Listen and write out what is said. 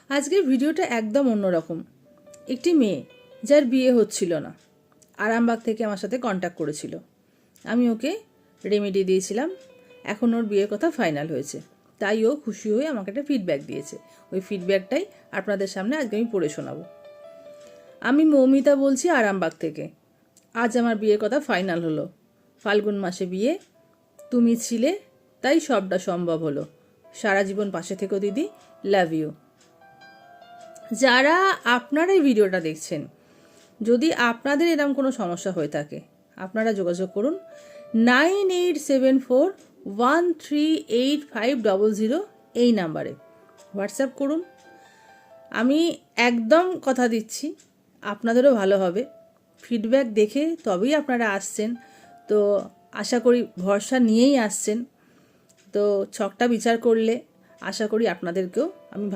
আজকের ভিডিওটা একদম অন্যরকম। একটি মেয়ে যার বিয়ে হচ্ছিল না, আরামবাগ থেকে আমার সাথে কন্ট্যাক্ট করেছিল। আমি ওকে রেমেডি দিয়েছিলাম। এখন ওর বিয়ের কথা ফাইনাল হয়েছে, তাই ও খুশি হয়ে আমাকে একটা ফিডব্যাক দিয়েছে। ওই ফিডব্যাকটাই আপনাদের সামনে আজকে আমি পড়ে শোনাবো। আমি মৌমিতা বলছি আরামবাগ থেকে। আজ আমার বিয়ের কথা ফাইনাল হলো। ফাল্গুন মাসে বিয়ে, তুমি ছিলে তাই সবটা সম্ভব হলো। সারা জীবন পাশে থেকো দিদি, লাভ ইউ। যারা আপনারা এই ভিডিওটা দেখছেন, যদি আপনাদের এরকম কোনো সমস্যা হয়ে থাকে, আপনারা যোগাযোগ করুন 9874138500 এই নাম্বারে হোয়াটসঅ্যাপ করুন। আমি একদম কথা দিচ্ছি আপনাদেরও ভালো হবে। ফিডব্যাক দেখে তবেই আপনারা আসছেন, তো আশা করি ভরসা নিয়েই আসছেন। তো ছকটা বিচার করলে আশা করি আপনাদেরকেও আমি